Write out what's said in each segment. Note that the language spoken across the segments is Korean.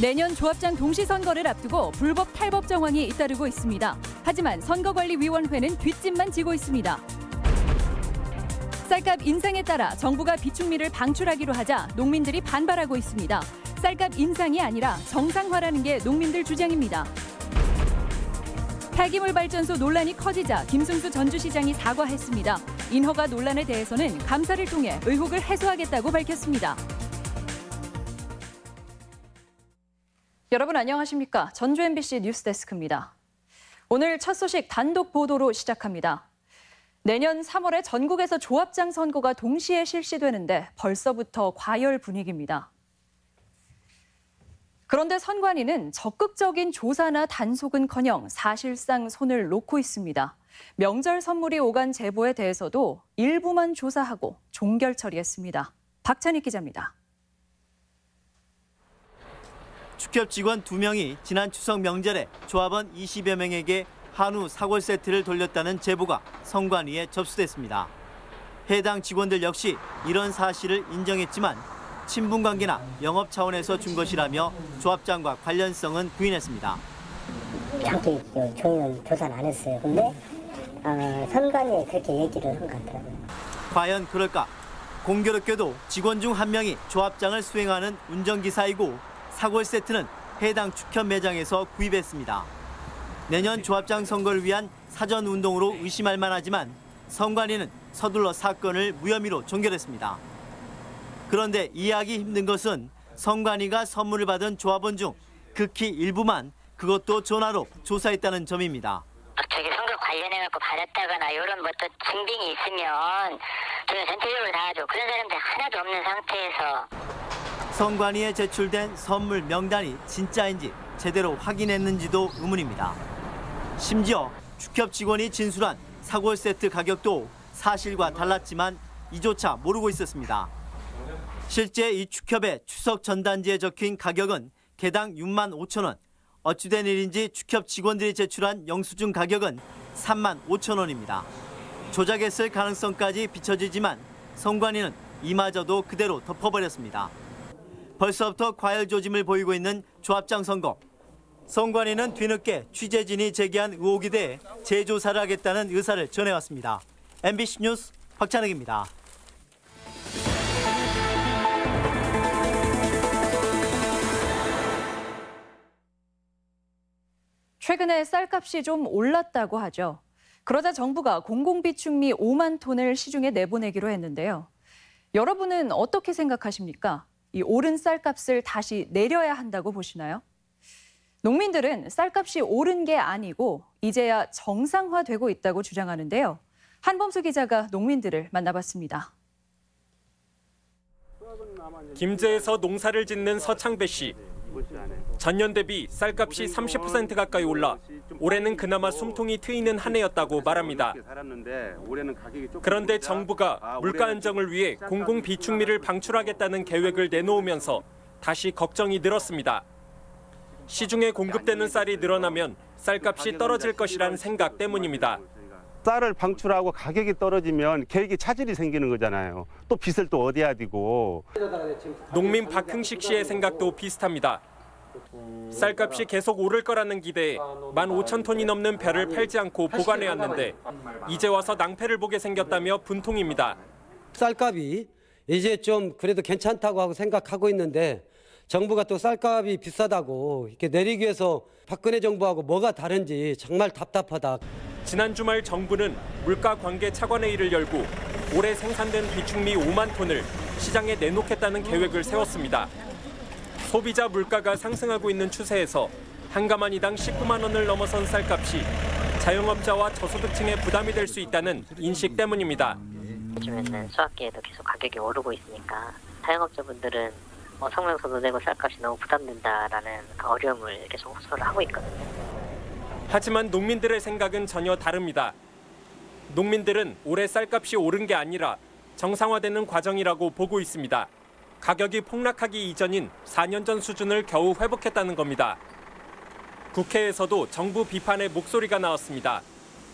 내년 조합장 동시선거를 앞두고 불법 탈법 정황이 잇따르고 있습니다. 하지만 선거관리위원회는 뒷짐만 지고 있습니다. 쌀값 인상에 따라 정부가 비축미를 방출하기로 하자 농민들이 반발하고 있습니다. 쌀값 인상이 아니라 정상화라는 게 농민들 주장입니다. 폐기물 발전소 논란이 커지자 김승수 전주시장이 사과했습니다. 인허가 논란에 대해서는 감사를 통해 의혹을 해소하겠다고 밝혔습니다. 여러분 안녕하십니까? 전주 MBC 뉴스데스크입니다. 오늘 첫 소식 단독 보도로 시작합니다. 내년 3월에 전국에서 조합장 선거가 동시에 실시되는데 벌써부터 과열 분위기입니다. 그런데 선관위는 적극적인 조사나 단속은커녕 사실상 손을 놓고 있습니다. 명절 선물이 오간 제보에 대해서도 일부만 조사하고 종결 처리했습니다. 박찬익 기자입니다. 축협 직원 2명이 지난 추석 명절에 조합원 20여 명에게 한우 사골 세트를 돌렸다는 제보가 선관위에 접수됐습니다. 해당 직원들 역시 이런 사실을 인정했지만 친분관계나 영업 차원에서 준 것이라며 조합장과 관련성은 부인했습니다. 정확히 저희는 조사를 안 했어요. 근데 선관위에 그렇게 얘기를 한 것 같더라고요. 과연 그럴까? 공교롭게도 직원 중 한 명이 조합장을 수행하는 운전기사이고 사골 세트는 해당 축협 매장에서 구입했습니다. 내년 조합장 선거를 위한 사전 운동으로 의심할 만하지만 선관위는 서둘러 사건을 무혐의로 종결했습니다. 그런데 이해하기 힘든 것은 선관위가 선물을 받은 조합원 중 극히 일부만 그것도 전화로 조사했다는 점입니다. 저기 선거 관련해갖고 받았다거나 이런 뭐 또 증빙이 있으면 저는 전체적으로 다 하죠. 그런 사람들 하나도 없는 상태에서. 선관위에 제출된 선물 명단이 진짜인지 제대로 확인했는지도 의문입니다. 심지어 축협 직원이 진술한 사골 세트 가격도 사실과 달랐지만 이조차 모르고 있었습니다. 실제 이 축협의 추석 전단지에 적힌 가격은 개당 6만 5천 원. 어찌된 일인지 축협 직원들이 제출한 영수증 가격은 3만 5천 원입니다. 조작했을 가능성까지 비춰지지만 선관위는 이마저도 그대로 덮어버렸습니다. 벌써부터 과열 조짐을 보이고 있는 조합장 선거. 선관위는 뒤늦게 취재진이 제기한 의혹에 대해 재조사를 하겠다는 의사를 전해왔습니다. MBC 뉴스 박찬익입니다. 최근에 쌀값이 좀 올랐다고 하죠. 그러자 정부가 공공비축미 5만 톤을 시중에 내보내기로 했는데요. 여러분은 어떻게 생각하십니까? 이 오른 쌀값을 다시 내려야 한다고 보시나요? 농민들은 쌀값이 오른 게 아니고 이제야 정상화되고 있다고 주장하는데요. 한범수 기자가 농민들을 만나봤습니다. 김제에서 농사를 짓는 서창배 씨. 전년 대비 쌀값이 30% 가까이 올라 올해는 그나마 숨통이 트이는 한 해였다고 말합니다. 그런데 정부가 물가 안정을 위해 공공비축미를 방출하겠다는 계획을 내놓으면서 다시 걱정이 늘었습니다. 시중에 공급되는 쌀이 늘어나면 쌀값이 떨어질 것이란 생각 때문입니다. 쌀을 방출하고 가격이 떨어지면 계획이 차질이 생기는 거잖아요. 또 빚을 또 어디야 되고. 농민 박흥식 씨의 생각도 비슷합니다. 쌀값이 계속 오를 거라는 기대에 15,000톤이 넘는 벼를 팔지 않고 보관해왔는데 이제 와서 낭패를 보게 생겼다며 분통입니다. 쌀값이 이제 좀 그래도 괜찮다고 하고 생각하고 있는데 정부가 또 쌀값이 비싸다고 이렇게 내리기 위해서 박근혜 정부하고 뭐가 다른지 정말 답답하다. 지난 주말 정부는 물가관계 차관회의를 열고 올해 생산된 비축미 5만 톤을 시장에 내놓겠다는 계획을 세웠습니다. 소비자 물가가 상승하고 있는 추세에서 한 가마니당 19만 원을 넘어선 쌀값이 자영업자와 저소득층의 부담이 될 수 있다는 인식 때문입니다. 요즘에는 수학기에도 계속 가격이 오르고 있으니까 자영업자분들은 성명서도 내고 쌀값이 너무 부담된다라는 어려움을 계속 호소를 하고 있거든요. 하지만 농민들의 생각은 전혀 다릅니다. 농민들은 올해 쌀값이 오른 게 아니라 정상화되는 과정이라고 보고 있습니다. 가격이 폭락하기 이전인 4년 전 수준을 겨우 회복했다는 겁니다. 국회에서도 정부 비판의 목소리가 나왔습니다.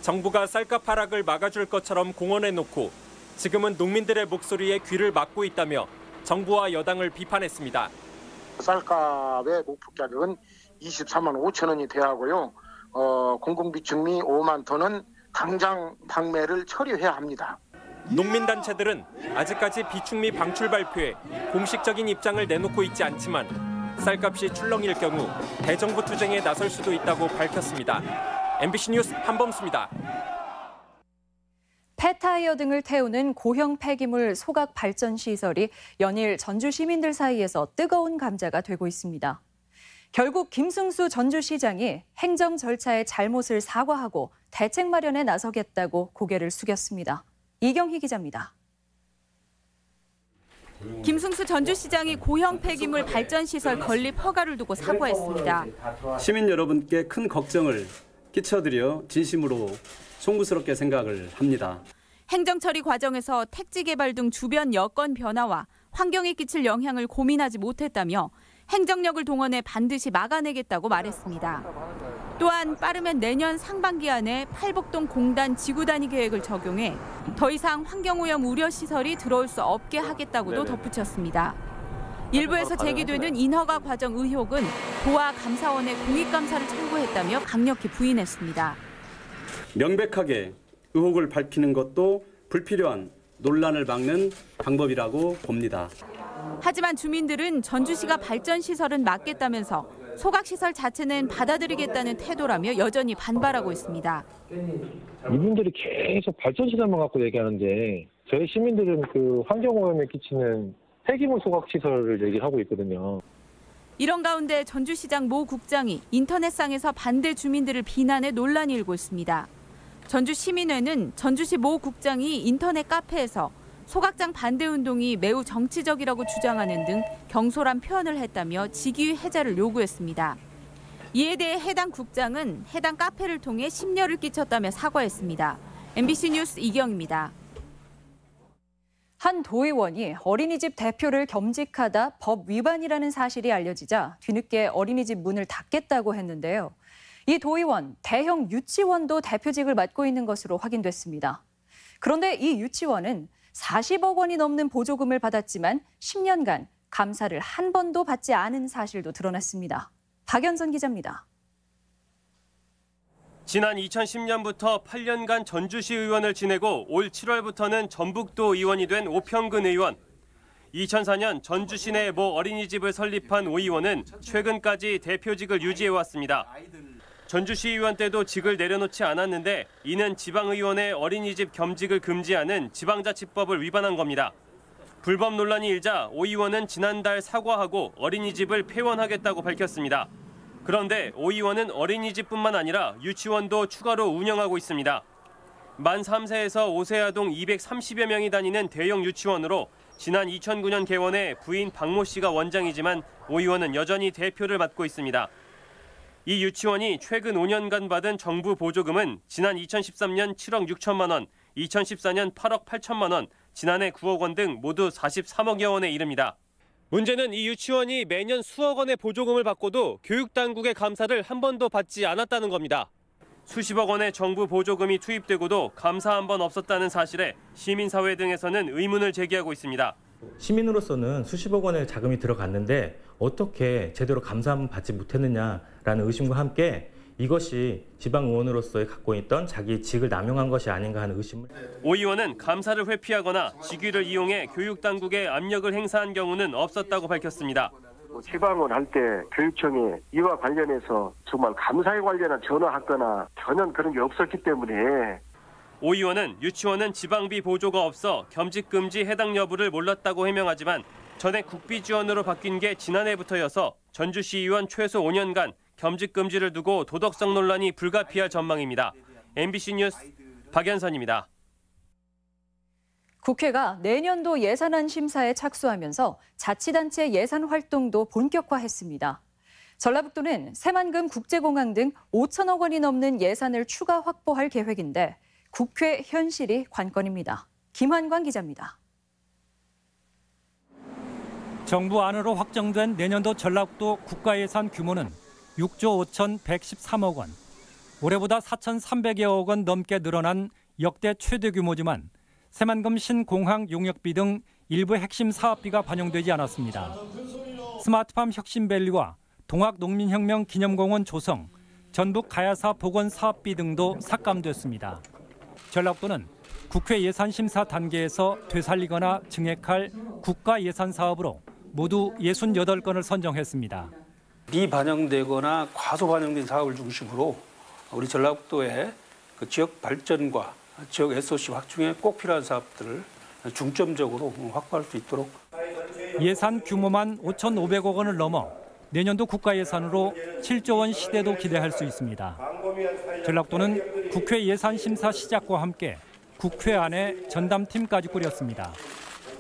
정부가 쌀값 하락을 막아줄 것처럼 공언해놓고 지금은 농민들의 목소리에 귀를 막고 있다며 정부와 여당을 비판했습니다. 쌀값의 목표 가격은 23만 5천 원이 돼야 하고요. 공공비축미 5만 톤은 당장 방매를 처리해야 합니다. 농민단체들은 아직까지 비축미 방출 발표에 공식적인 입장을 내놓고 있지 않지만 쌀값이 출렁일 경우 대정부 투쟁에 나설 수도 있다고 밝혔습니다. MBC 뉴스 한범수입니다. 폐타이어 등을 태우는 고형 폐기물 소각 발전 시설이 연일 전주 시민들 사이에서 뜨거운 감자가 되고 있습니다. 결국 김승수 전주시장이 행정 절차의 잘못을 사과하고 대책 마련에 나서겠다고 고개를 숙였습니다. 이경희 기자입니다. 김승수 전주시장이 고형 폐기물 발전시설 건립 허가를 두고 사과했습니다. 시민 여러분께 큰 걱정을 끼쳐드려 진심으로 송구스럽게 생각을 합니다. 행정처리 과정에서 택지 개발 등 주변 여건 변화와 환경에 끼칠 영향을 고민하지 못했다며 행정력을 동원해 반드시 막아내겠다고 말했습니다. 또한 빠르면 내년 상반기 안에 팔복동 공단 지구 단위 계획을 적용해 더 이상 환경오염 우려 시설이 들어올 수 없게 하겠다고도 덧붙였습니다. 일부에서 제기되는 인허가 과정 의혹은 도와 감사원의 공익감사를 청구했다며 강력히 부인했습니다. 명백하게 의혹을 밝히는 것도 불필요한 논란을 막는 방법이라고 봅니다. 하지만 주민들은 전주시가 발전시설은 막겠다면서 소각시설 자체는 받아들이겠다는 태도라며 여전히 반발하고 있습니다. 이분들이 계속 발전시설만 갖고 얘기하는데 저희 시민들은 그 환경오염에 끼치는 폐기물 소각시설을 얘기하고 있거든요. 이런 가운데 전주시장 모 국장이 인터넷상에서 반대 주민들을 비난해 논란이 일고 있습니다. 전주시민회는 전주시 모 국장이 인터넷 카페에서 소각장 반대 운동이 매우 정치적이라고 주장하는 등 경솔한 표현을 했다며 직위 해제를 요구했습니다. 이에 대해 해당 국장은 해당 카페를 통해 심려를 끼쳤다며 사과했습니다. MBC 뉴스 이경입니다. 한 도의원이 어린이집 대표를 겸직하다 법 위반이라는 사실이 알려지자 뒤늦게 어린이집 문을 닫겠다고 했는데요. 이 도의원, 대형 유치원도 대표직을 맡고 있는 것으로 확인됐습니다. 그런데 이 유치원은 40억 원이 넘는 보조금을 받았지만 10년간 감사를 한 번도 받지 않은 사실도 드러났습니다. 박연선 기자입니다. 지난 2010년부터 8년간 전주시 의원을 지내고 올 7월부터는 전북도 의원이 된 오평근 의원. 2004년 전주시 내 모 어린이집을 설립한 오 의원은 최근까지 대표직을 유지해왔습니다. 전주시 의원 때도 직을 내려놓지 않았는데 이는 지방의원의 어린이집 겸직을 금지하는 지방자치법을 위반한 겁니다. 불법 논란이 일자 오 의원은 지난달 사과하고 어린이집을 폐원하겠다고 밝혔습니다. 그런데 오 의원은 어린이집뿐만 아니라 유치원도 추가로 운영하고 있습니다. 만 3세에서 5세 아동 230여 명이 다니는 대형 유치원으로 지난 2009년 개원해 부인 박모 씨가 원장이지만 오 의원은 여전히 대표를 맡고 있습니다. 이 유치원이 최근 5년간 받은 정부 보조금은 지난 2013년 7억 6천만 원, 2014년 8억 8천만 원, 지난해 9억 원 등 모두 43억여 원에 이릅니다. 문제는 이 유치원이 매년 수억 원의 보조금을 받고도 교육당국의 감사를 한 번도 받지 않았다는 겁니다. 수십억 원의 정부 보조금이 투입되고도 감사 한 번 없었다는 사실에 시민사회 등에서는 의문을 제기하고 있습니다. 시민으로서는 수십억 원의 자금이 들어갔는데 어떻게 제대로 감사 한번 받지 못했느냐라는 의심과 함께 이것이 지방의원으로서의 갖고 있던 자기 직을 남용한 것이 아닌가 하는 의심을. 오 의원은 감사를 회피하거나 직위를 이용해 교육당국에 압력을 행사한 경우는 없었다고 밝혔습니다. 지방을 할 때 교육청이 이와 관련해서 정말 감사에 관련한 전화하거나 전혀 그런 게 없었기 때문에 오 의원은 유치원은 지방비 보조가 없어 겸직 금지 해당 여부를 몰랐다고 해명하지만 전액 국비 지원으로 바뀐 게 지난해부터여서 전주시 의원 최소 5년간 겸직 금지를 두고 도덕성 논란이 불가피할 전망입니다. MBC 뉴스 박연선입니다. 국회가 내년도 예산안 심사에 착수하면서 자치단체 예산 활동도 본격화했습니다. 전라북도는 새만금 국제공항 등 5천억 원이 넘는 예산을 추가 확보할 계획인데 국회 현실이 관건입니다. 김환광 기자입니다. 정부 안으로 확정된 내년도 전라북도 국가예산 규모는 6조 5,113억 원. 올해보다 4,300여억 원 넘게 늘어난 역대 최대 규모지만 새만금 신공항 용역비 등 일부 핵심 사업비가 반영되지 않았습니다. 스마트팜 혁신밸리와 동학농민혁명 기념공원 조성, 전북 가야사 복원사업비 등도 삭감됐습니다. 전라북도는 국회 예산심사 단계에서 되살리거나 증액할 국가 예산 사업으로 모두 68건을 선정했습니다. 미반영되거나 과소반영된 사업을 중심으로 우리 전라북도의 그 지역 발전과 지역 SOC 확충에 꼭 필요한 사업들을 중점적으로 확보할 수 있도록. 예산 규모만 5,500억 원을 넘어 내년도 국가 예산으로 7조 원 시대도 기대할 수 있습니다. 전라북도는 국회 예산 심사 시작과 함께 국회 안에 전담팀까지 꾸렸습니다.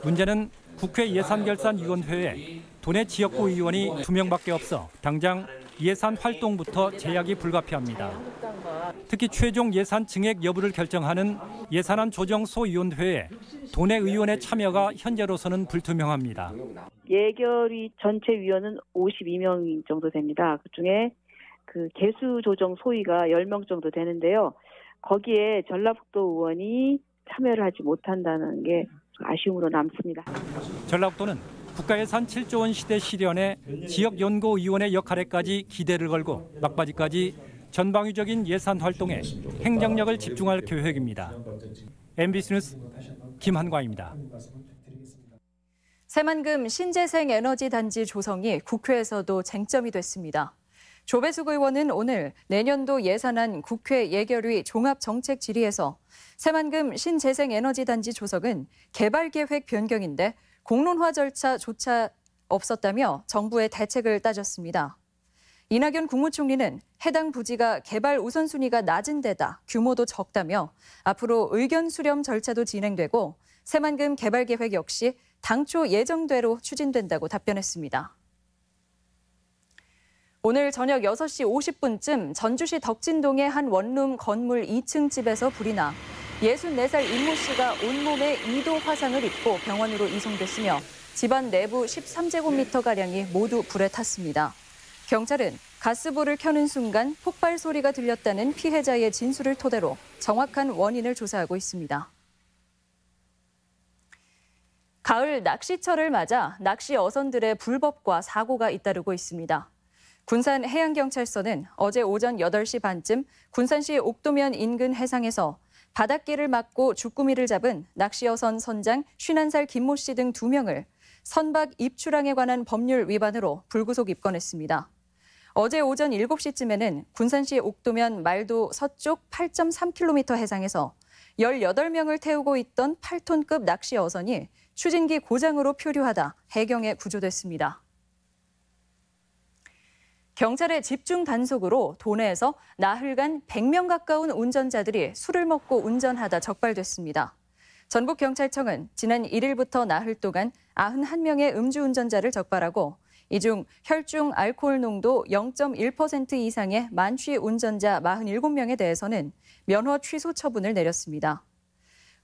문제는 국회 예산결산위원회에 도내 지역구 의원이 2명밖에 없어 당장 예산 활동부터 제약이 불가피합니다. 특히 최종 예산 증액 여부를 결정하는 예산안 조정소위원회에 도내 의원의 참여가 현재로서는 불투명합니다. 예결위 전체 위원은 52명 정도 됩니다. 그중에 그 개수 조정 소위가 10명 정도 되는데요. 거기에 전라북도 의원이 참여를 하지 못한다는 게 아쉬움으로 남습니다. 전라북도는 국가예산 7조 원 시대 실현에 지역연구위원회 역할에까지 기대를 걸고 막바지까지 전방위적인 예산 활동에 행정력을 집중할 계획입니다. MBC 뉴스 김한과입니다. 새만금 신재생에너지단지 조성이 국회에서도 쟁점이 됐습니다. 조배숙 의원은 오늘 내년도 예산안 국회 예결위 종합정책질의에서 새만금 신재생에너지단지 조성은 개발계획 변경인데 공론화 절차조차 없었다며 정부의 대책을 따졌습니다. 이낙연 국무총리는 해당 부지가 개발 우선순위가 낮은 데다 규모도 적다며 앞으로 의견 수렴 절차도 진행되고 새만금 개발 계획 역시 당초 예정대로 추진된다고 답변했습니다. 오늘 저녁 6시 50분쯤 전주시 덕진동의 한 원룸 건물 2층 집에서 불이 나 64살 임모 씨가 온몸에 2도 화상을 입고 병원으로 이송됐으며 집안 내부 13제곱미터가량이 모두 불에 탔습니다. 경찰은 가스불을 켜는 순간 폭발 소리가 들렸다는 피해자의 진술을 토대로 정확한 원인을 조사하고 있습니다. 가을 낚시철을 맞아 낚시 어선들의 불법과 사고가 잇따르고 있습니다. 군산 해양경찰서는 어제 오전 8시 반쯤 군산시 옥도면 인근 해상에서 바닷길을 막고 주꾸미를 잡은 낚시어선 선장 51살 김모 씨 등 2명을 선박 입출항에 관한 법률 위반으로 불구속 입건했습니다. 어제 오전 7시쯤에는 군산시 옥도면 말도 서쪽 8.3km 해상에서 18명을 태우고 있던 8톤급 낚시어선이 추진기 고장으로 표류하다 해경에 구조됐습니다. 경찰의 집중 단속으로 도내에서 나흘간 100명 가까운 운전자들이 술을 먹고 운전하다 적발됐습니다. 전북경찰청은 지난 1일부터 나흘 동안 91명의 음주운전자를 적발하고 이 중 혈중 알코올 농도 0.1% 이상의 만취 운전자 47명에 대해서는 면허 취소 처분을 내렸습니다.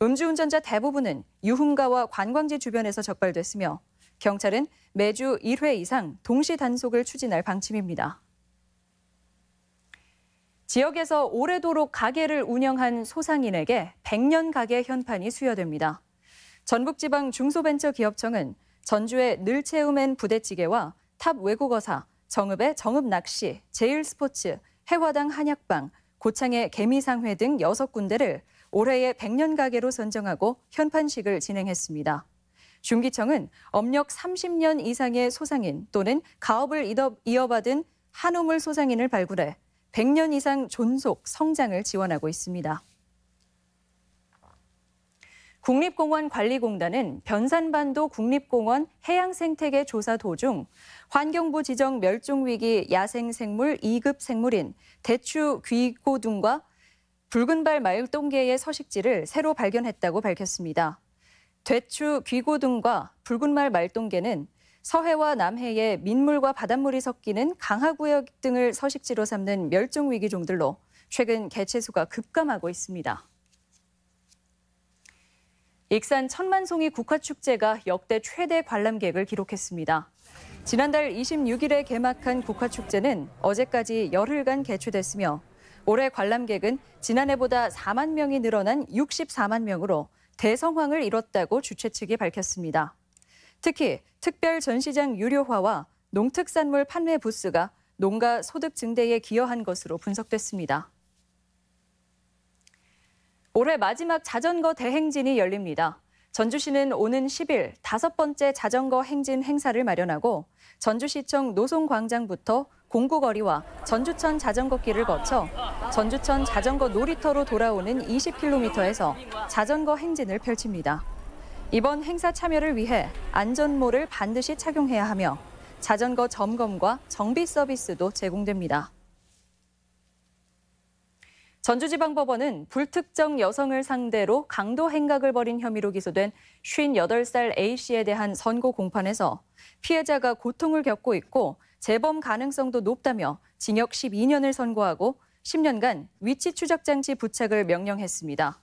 음주운전자 대부분은 유흥가와 관광지 주변에서 적발됐으며 경찰은 매주 1회 이상 동시 단속을 추진할 방침입니다. 지역에서 오래도록 가게를 운영한 소상인에게 100년 가게 현판이 수여됩니다. 전북지방중소벤처기업청은 전주의 늘채움앤 부대찌개와 탑 외국어사, 정읍의 정읍낚시, 제일스포츠, 해화당 한약방, 고창의 개미상회 등 6군데를 올해의 100년 가게로 선정하고 현판식을 진행했습니다. 중기청은 업력 30년 이상의 소상인 또는 가업을 이어받은 한우물 소상인을 발굴해 100년 이상 존속, 성장을 지원하고 있습니다. 국립공원관리공단은 변산반도 국립공원 해양생태계 조사 도중 환경부 지정 멸종위기 야생생물 2급 생물인 대추귀고등과 붉은발 말똥개의 서식지를 새로 발견했다고 밝혔습니다. 대추귀고등과 붉은말 말똥개는 서해와 남해의 민물과 바닷물이 섞이는 강하구역 등을 서식지로 삼는 멸종위기종들로 최근 개체수가 급감하고 있습니다. 익산 천만송이 국화축제가 역대 최대 관람객을 기록했습니다. 지난달 26일에 개막한 국화축제는 어제까지 열흘간 개최됐으며 올해 관람객은 지난해보다 4만 명이 늘어난 64만 명으로 대성황을 이뤘다고 주최 측이 밝혔습니다. 특히 특별 전시장 유료화와 농특산물 판매 부스가 농가 소득 증대에 기여한 것으로 분석됐습니다. 올해 마지막 자전거 대행진이 열립니다. 전주시는 오는 10일 5번째 자전거 행진 행사를 마련하고 전주시청 노송광장부터 공구거리와 전주천 자전거길을 거쳐 전주천 자전거 놀이터로 돌아오는 20km에서 자전거 행진을 펼칩니다. 이번 행사 참여를 위해 안전모를 반드시 착용해야 하며 자전거 점검과 정비 서비스도 제공됩니다. 전주지방법원은 불특정 여성을 상대로 강도 행각을 벌인 혐의로 기소된 58살 A씨에 대한 선고 공판에서 피해자가 고통을 겪고 있고 재범 가능성도 높다며 징역 12년을 선고하고 10년간 위치 추적 장치 부착을 명령했습니다.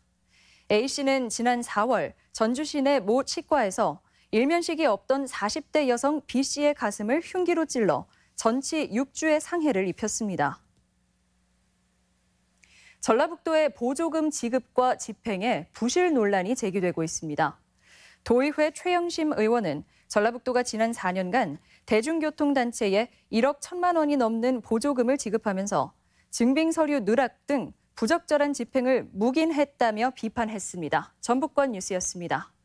A씨는 지난 4월 전주 시내 모 치과에서 일면식이 없던 40대 여성 B씨의 가슴을 흉기로 찔러 전치 6주의 상해를 입혔습니다. 전라북도의 보조금 지급과 집행에 부실 논란이 제기되고 있습니다. 도의회 최영심 의원은 전라북도가 지난 4년간 대중교통단체에 1억 1천만 원이 넘는 보조금을 지급하면서 증빙 서류 누락 등 부적절한 집행을 묵인했다며 비판했습니다. 전북권 뉴스였습니다.